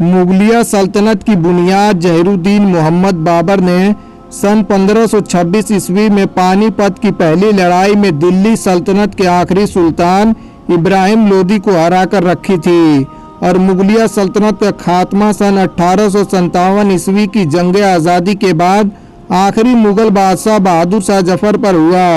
मुगलिया सल्तनत की बुनियाद जहीरुद्दीन मोहम्मद बाबर ने सन 1526 ईस्वी में पानीपत की पहली लड़ाई में दिल्ली सल्तनत के आखिरी सुल्तान इब्राहिम लोदी को हराकर रखी थी और मुगलिया सल्तनत का खात्मा सन 1857 ईस्वी की जंग आज़ादी के बाद आखिरी मुगल बादशाह बहादुर शाह जफर पर हुआ।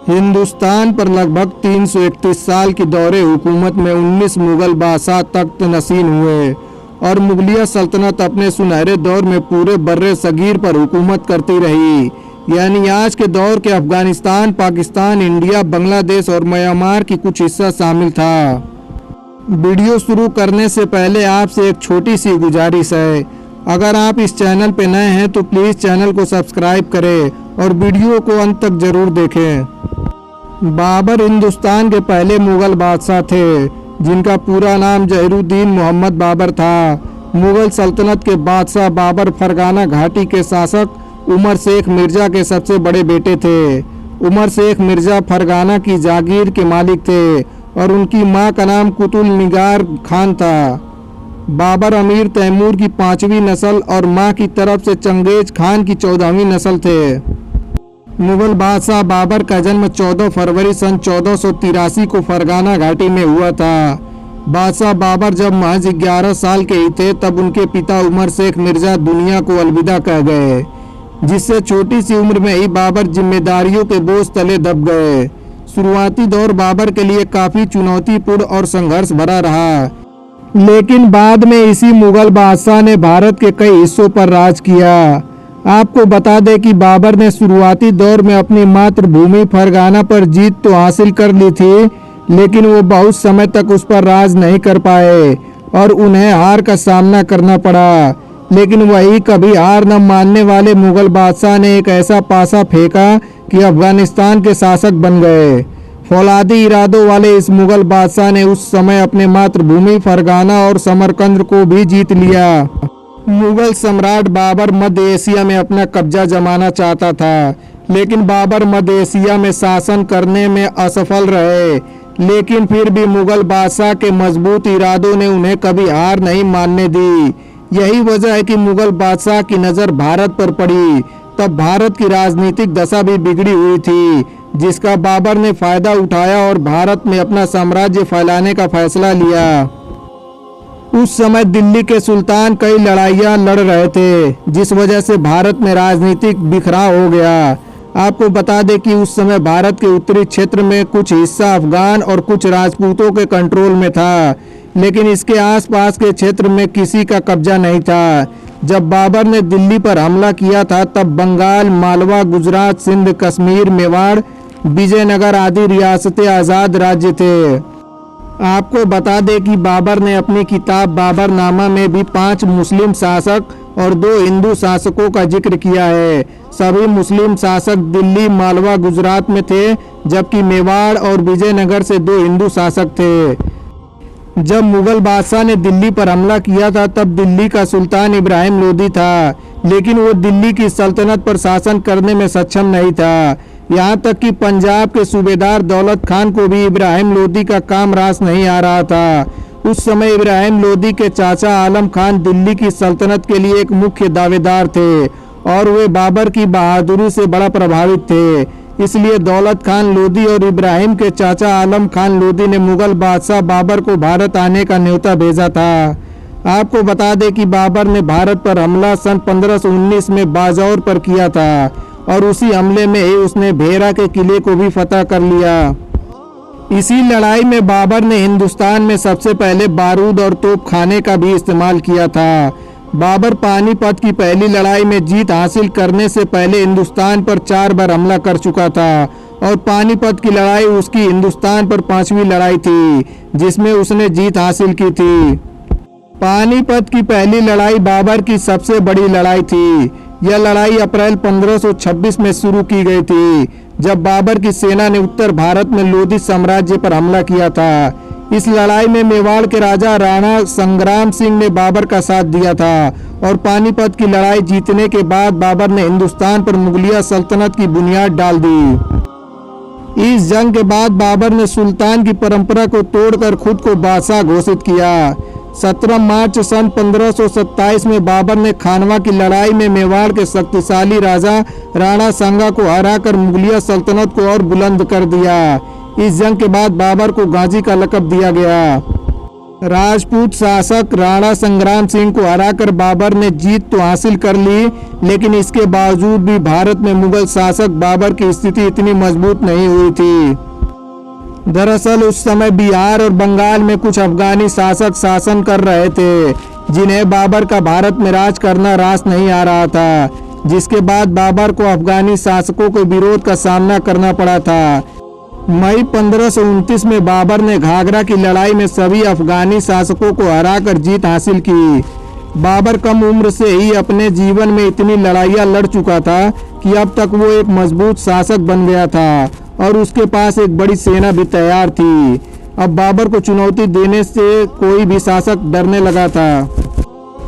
हिंदुस्तान पर लगभग 331 साल की दौरे हुकूमत में 19 मुगल बादशाह तख्त नशीन हुए और मुगलिया सल्तनत अपने सुनहरे दौर में पूरे बर्रे सगीर पर हुकूमत करती रही, यानी आज के दौर के अफगानिस्तान, पाकिस्तान, इंडिया, बांग्लादेश और म्यांमार की कुछ हिस्सा शामिल था। वीडियो शुरू करने से पहले आपसे एक छोटी सी गुजारिश है, अगर आप इस चैनल पर नए हैं तो प्लीज़ चैनल को सब्सक्राइब करें और वीडियो को अंत तक जरूर देखें। बाबर हिंदुस्तान के पहले मुगल बादशाह थे जिनका पूरा नाम जहीरुद्दीन मोहम्मद बाबर था। मुगल सल्तनत के बादशाह बाबर फरगाना घाटी के शासक उमर शेख मिर्जा के सबसे बड़े बेटे थे। उमर शेख मिर्जा फरगाना की जागीर के मालिक थे और उनकी मां का नाम कुतुल निगार खान था। बाबर अमीर तैमूर की 5वीं नस्ल और मां की तरफ से चंगेज खान की 14वीं नस्ल थे। मुगल बादशाह बाबर का जन्म 14 फरवरी सन 1483 को फरगाना घाटी में हुआ था। बादशाह बाबर जब महज 11 साल के ही थे तब उनके पिता उमर शेख मिर्जा दुनिया को अलविदा कह गए, जिससे छोटी सी उम्र में ही बाबर जिम्मेदारियों के बोझ तले दब गए। शुरुआती दौर बाबर के लिए काफ़ी चुनौतीपूर्ण और संघर्ष भरा रहा, लेकिन बाद में इसी मुगल बादशाह ने भारत के कई हिस्सों पर राज किया। आपको बता दें कि बाबर ने शुरुआती दौर में अपनी मातृभूमि फरगाना पर जीत तो हासिल कर ली थी, लेकिन वो बहुत समय तक उस पर राज नहीं कर पाए और उन्हें हार का सामना करना पड़ा। लेकिन वही कभी हार न मानने वाले मुगल बादशाह ने एक ऐसा पासा फेंका कि अफगानिस्तान के शासक बन गए। फौलादी इरादों वाले इस मुगल बादशाह ने उस समय अपने मातृभूमि फरगाना और समरकंद को भी जीत लिया। मुगल सम्राट बाबर मध्य एशिया में अपना कब्जा जमाना चाहता था, लेकिन बाबर मध्य एशिया में शासन करने में असफल रहे। लेकिन फिर भी मुगल बादशाह के मजबूत इरादों ने उन्हें कभी हार नहीं मानने दी। यही वजह है कि मुगल बादशाह की नज़र भारत पर पड़ी। तब भारत की राजनीतिक दशा भी बिगड़ी हुई थी, जिसका बाबर ने फायदा उठाया और भारत में अपना साम्राज्य फैलाने का फैसला लिया। उस समय दिल्ली के सुल्तान कई लड़ाइयाँ लड़ रहे थे, जिस वजह से भारत में राजनीतिक बिखराव हो गया। आपको बता दें कि उस समय भारत के उत्तरी क्षेत्र में कुछ हिस्सा अफगान और कुछ राजपूतों के कंट्रोल में था, लेकिन इसके आसपास के क्षेत्र में किसी का कब्जा नहीं था। जब बाबर ने दिल्ली पर हमला किया था तब बंगाल, मालवा, गुजरात, सिंध, कश्मीर, मेवाड़, विजयनगर आदि रियासतें आज़ाद राज्य थे। आपको बता दें कि बाबर ने अपनी किताब बाबरनामा में भी 5 मुस्लिम शासक और 2 हिंदू शासकों का जिक्र किया है। सभी मुस्लिम शासक दिल्ली, मालवा, गुजरात में थे, जबकि मेवाड़ और विजयनगर से 2 हिंदू शासक थे। जब मुगल बादशाह ने दिल्ली पर हमला किया था तब दिल्ली का सुल्तान इब्राहिम लोदी था, लेकिन वो दिल्ली की सल्तनत पर शासन करने में सक्षम नहीं था। यहाँ तक कि पंजाब के सूबेदार दौलत खान को भी इब्राहिम लोदी का काम रास नहीं आ रहा था। उस समय इब्राहिम लोदी के चाचा आलम खान दिल्ली की सल्तनत के लिए एक मुख्य दावेदार थे और वे बाबर की बहादुरी से बड़ा प्रभावित थे। इसलिए दौलत खान लोदी और इब्राहिम के चाचा आलम खान लोदी ने मुगल बादशाह बाबर को भारत आने का न्योता भेजा था। आपको बता दें कि बाबर ने भारत पर हमला सन 1519 में बाजौर पर किया था और उसी हमले में ही उसने भेरा के किले को भी फतह कर लिया। इसी लड़ाई में बाबर ने हिंदुस्तान में सबसे पहले बारूद और तोप खाने का भी इस्तेमाल किया था। बाबर पानीपत की पहली लड़ाई में जीत हासिल करने से पहले हिंदुस्तान पर 4 बार हमला कर चुका था और पानीपत की लड़ाई उसकी हिंदुस्तान पर 5वीं लड़ाई थी, जिसमें उसने जीत हासिल की थी। पानीपत की पहली लड़ाई बाबर की सबसे बड़ी लड़ाई थी। यह लड़ाई अप्रैल 1526 में शुरू की गई थी, जब बाबर की सेना ने उत्तर भारत में लोधी साम्राज्य पर हमला किया था। इस लड़ाई में मेवाड़ के राजा राणा संग्राम सिंह ने बाबर का साथ दिया था और पानीपत की लड़ाई जीतने के बाद बाबर ने हिंदुस्तान पर मुगलिया सल्तनत की बुनियाद डाल दी। इस जंग के बाद बाबर ने सुल्तान की परंपरा को तोड़कर खुद को बादशाह घोषित किया। 17 मार्च सन 1527 में बाबर ने खानवा की लड़ाई में मेवाड़ के शक्तिशाली राजा राणा सांगा को हराकर मुगलिया सल्तनत को और बुलंद कर दिया। इस जंग के बाद बाबर को गाजी का लक़ब दिया गया। राजपूत शासक राणा संग्राम सिंह को हराकर बाबर ने जीत तो हासिल कर ली, लेकिन इसके बावजूद भी भारत में मुगल शासक बाबर की स्थिति इतनी मजबूत नहीं हुई थी। दरअसल उस समय बिहार और बंगाल में कुछ अफगानी शासक शासन कर रहे थे, जिन्हें बाबर का भारत में राज करना रास नहीं आ रहा था, जिसके बाद बाबर को अफगानी शासकों के विरोध का सामना करना पड़ा था। मई 1529 में बाबर ने घाघरा की लड़ाई में सभी अफगानी शासकों को हराकर जीत हासिल की। बाबर कम उम्र से ही अपने जीवन में इतनी लड़ाइयाँ लड़ चुका था कि अब तक वो एक मजबूत शासक बन गया था और उसके पास एक बड़ी सेना भी तैयार थी। अब बाबर को चुनौती देने से कोई भी शासक डरने लगा था।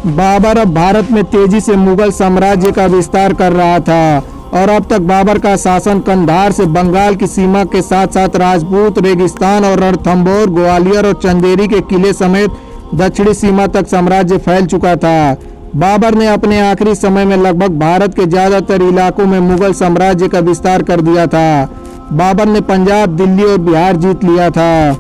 बाबर अब भारत में तेजी से मुगल साम्राज्य का विस्तार कर रहा था और अब तक बाबर का शासन कंधार से बंगाल की सीमा के साथ साथ राजपूत, रेगिस्तान और रणथंभौर, ग्वालियर और चंदेरी के किले समेत दक्षिणी सीमा तक साम्राज्य फैल चुका था। बाबर ने अपने आखिरी समय में लगभग भारत के ज्यादातर इलाकों में मुगल साम्राज्य का विस्तार कर दिया था। बाबर ने पंजाब, दिल्ली और बिहार जीत लिया था।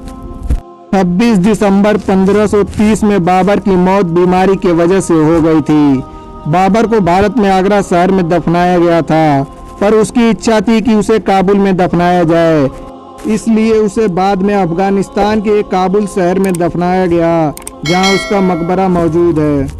26 दिसंबर 1530 में बाबर की मौत बीमारी की वजह से हो गई थी। बाबर को भारत में आगरा शहर में दफनाया गया था, पर उसकी इच्छा थी कि उसे काबुल में दफनाया जाए, इसलिए उसे बाद में अफगानिस्तान के काबुल शहर में दफनाया गया, जहां उसका मकबरा मौजूद है।